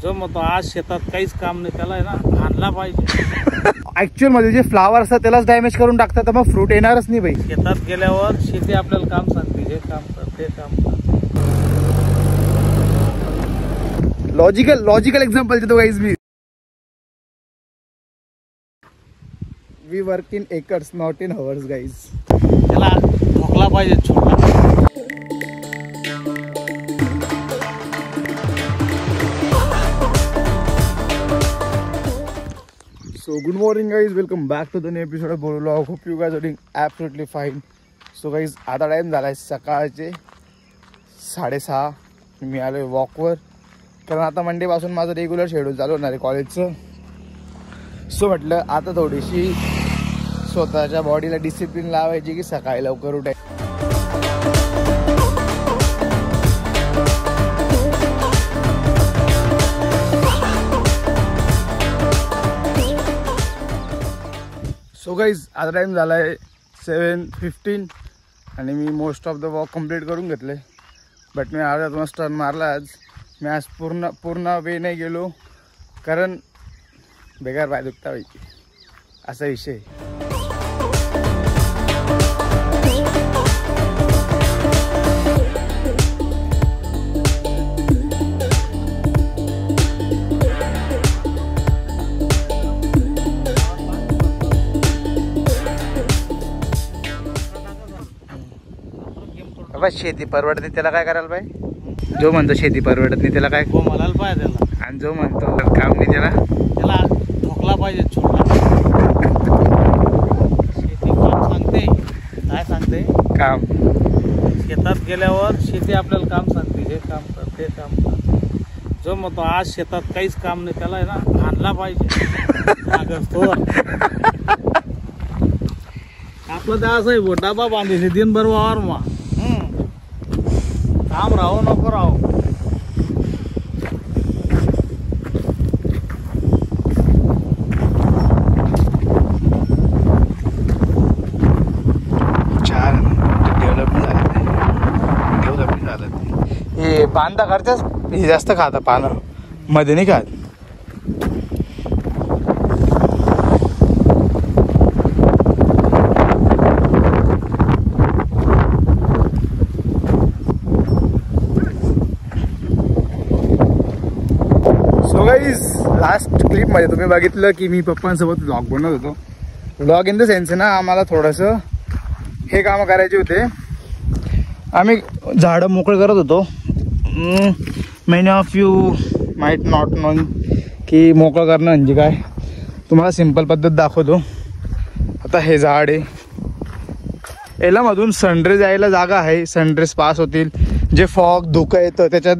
जो म्हणतो आज शेतात काहीच काम नाही त्याला आहे ना आणला पाहिजे. ऍक्च्युअल मध्ये जे फ्लावर असतात त्यालाच डॅमेज करून टाकतात तर मग फ्रूट येणारच नाही भाई. शेतात गेल्यावर शेती आपल्याला काम सांगते, हे काम कर ते काम कर. लॉजिकल एक्झाम्पल देतो गाईज मी. We work in acres not in hours guys. त्याला ठोकला पाहिजे छोटा. So good morning guys, welcome back to the new episode of vlog. Hope you guys are doing absolutely fine. So guys, आता time झाला आहे सकाळचे 6:30. मी आलोय वॉकवर कारण आता मंडे पासून माझं रेग्युलर शेड्यूल चालू होणार आहे कॉलेजचं. सो म्हटलं आता थोडीशी स्वतःच्या बॉडीला डिसिप्लिन लावायची की सकाळी लवकर उठायचं. सो गाईज आता टाइम झाला आहे 7:15 आणि मी most of the walk complete करून घेतले. बट मी अर्ध्यातूनच टर्न मारला. आज मी आज पूर्ण वे नाही गेलो कारण बेकार पाय दुखता पाहिजे असा विषय. शेती परवडत नाही त्याला काय करायला पाहिजे. जो म्हणतो शेती परवडत नाही त्याला काय म्हणायला पाहिजे त्याला. आणि जो म्हणतो काम नाही त्याला ठोकला पाहिजे छोटा. शेती काम सांगते, काय सांगते काम. शेतात गेल्यावर शेती आपल्याला काम सांगते, हे काम कर ते काम कर. जो म्हणतो आज शेतात काहीच काम नाही त्याला आहे ना आणला पाहिजे. आपलं तर असं आहे डबा बांधायचे दिनभर वावर मग काम राहो नको राहो. छान डेव्हलपमेंट झालं. हे पानदा करतेस हे जास्त खाता पानं मध्ये नाही खात. लास्ट क्लिपमध्ये तुम्ही बघितलं की मी पप्पांसोबत व्लॉग बनवत होतो. व्लॉग इन द सेन्स ना आम्हाला थोडंसं हे कामं करायचे होते. आम्ही झाडं मोकळे करत होतो. Many of you might not know की मोकळं करणं म्हणजे काय. तुम्हाला सिंपल पद्धत दाखवतो. आता हे झाड आहे यालामधून सनरेज यायला जागा आहे. सनरेज पास होतील. जे फॉग धुकं येतं त्याच्यात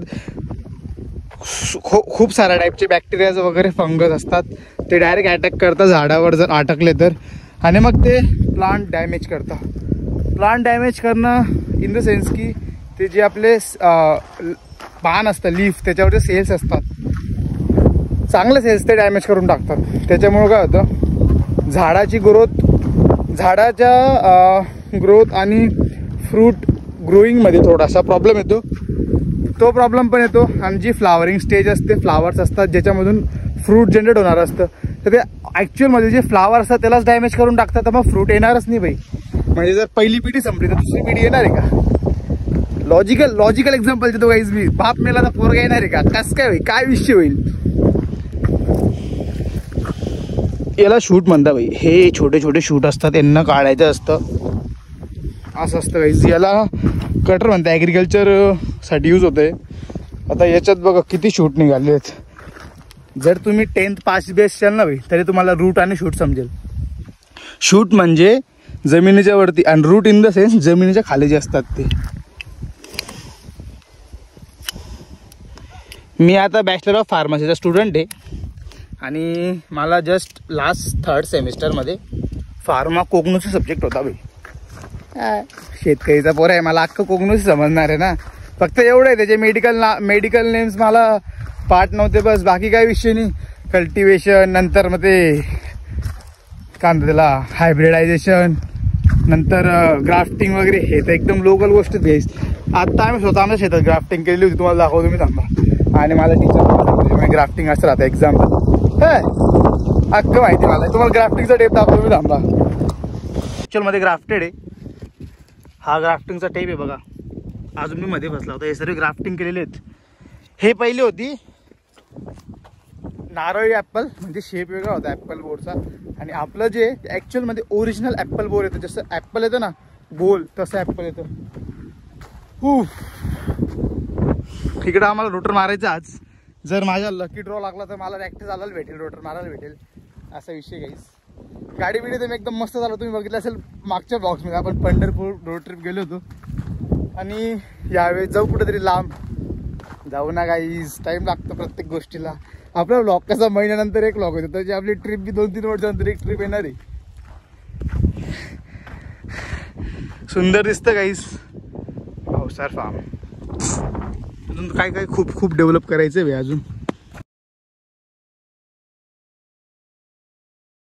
खूप साऱ्या टाईपचे बॅक्टेरियाज वगैरे फंगस असतात. ते डायरेक्ट अटॅक करतात झाडावर जर अटकले तर आणि मग ते प्लांट डॅमेज करतात. प्लांट डॅमेज करणं इन द सेन्स की ते जे आपले पान असतं लीफ त्याच्यावरचे सेल्स असतात चांगले सेल्स ते डॅमेज करून टाकतात. त्याच्यामुळं काय होतं झाडाची ग्रोथ आणि फ्रूट ग्रोईंगमध्ये थोडासा प्रॉब्लेम येतो. तो प्रॉब्लेम पण येतो. आणि जी फ्लावरिंग स्टेज असते फ्लावर्स असतात ज्याच्यामधून फ्रूट जनरेट होणार असतं तर ते ॲक्च्युअलमध्ये जे फ्लावर असतात त्यालाच डॅमेज करून टाकतात तर मग फ्रूट येणारच नाही भाई. म्हणजे जर पहिली पिढी संपली तर दुसरी पिढी येणार आहे का. लॉजिकल एक्झाम्पल देतो गाईज मी. बाप मेला तर पोरगा येणार आहे का. कसं काय होईल काय विषय होईल. याला शूट म्हणता भाई. हे छोटे छोटे शूट असतात यांना काढायचं असतं असं असतं गाईज. याला कटर म्हणतात ॲग्रिकल्चर साठी यूज होते. आता याच्यात बघा किती शूट निघाले आहेत. जर तुम्ही 10th पास बी असाल ना भाई तरी तुम्हाला रूट आणि शूट समजेल. शूट म्हणजे जमिनीच्या वरती आणि रूट इन द सेन्स जमिनीच्या खाली जे असतात ते. मी आता बॅचलर ऑफ फार्मसीचा स्टुडंट आहे आणि मला जस्ट लास्ट 3rd सेमिस्टरमध्ये फार्मा कोग्नोचा सब्जेक्ट होता भाई. शेतकरीचा पोर आहे मला अख्खं कोग्नोस समजणार आहे ना. फक्त एवढं आहे त्याचे मेडिकल नेम्स मला पाठ नव्हते बस. बाकी काही विषय नाही. कल्टिवेशन नंतर मग ते काय म्हणतात त्याला हायब्रिडायझेशन नंतर ग्राफ्टिंग वगैरे हे तर एकदम लोकल गोष्ट घ्यायची. आता आम्ही स्वतः आमच्या शेतात ग्राफ्टिंग केलेली होती तुम्हाला दाखवतो मी. थांबा आणि मला टीचर ग्राफ्टिंग असं राहतं एक्झाम अख्खं माहिती मला. तुम्हाला ग्राफ्टिंगचा टेप दाखवतो मी, थांबा. ॲक्च्युअलमध्ये ग्राफ्टेड आहे हा, ग्राफ्टिंगचा टेप आहे बघा. अजून मी मध्ये बसला होता. हे सर्व ग्राफ्टिंग केलेले आहेत. हे पहिली होती नारळी ॲपल, म्हणजे शेप वेगळा होता ॲपल बोर्डचा. आणि आपलं जे ॲक्च्युअलमध्ये ओरिजिनल ॲपल बोर्ड येतं, जसं ॲपल येतं ना गोल, तसं ॲपल येतं. इकडं आम्हाला रोटर मारायचं आज. जर माझ्या लकी ड्रॉ लागला तर मला रॅक्ट चालायला भेटेल, रोटर मारायला भेटेल, असा विषय गाईस. गाडी बिडी तर एकदम मस्त झालं. तुम्ही बघितलं असेल मागच्या बॉक्समध्ये आपण पंढरपूर रोड ट्रिप गेलो होतो. आणि यावेळेस जाऊ कुठेतरी लांब. जाऊ ना गाईस, टाईम लागतो प्रत्येक गोष्टीला. आपला व्लॉग कसा महिन्यानंतर एक व्लॉग होतो, त्याची आपली ट्रिप बी 2-3 वर्षानंतर एक ट्रिप येणार आहे. सुंदर दिसतं गाईस भाऊसार फार्म. अजून काय काय खूप खूप डेव्हलप करायचं आहे अजून.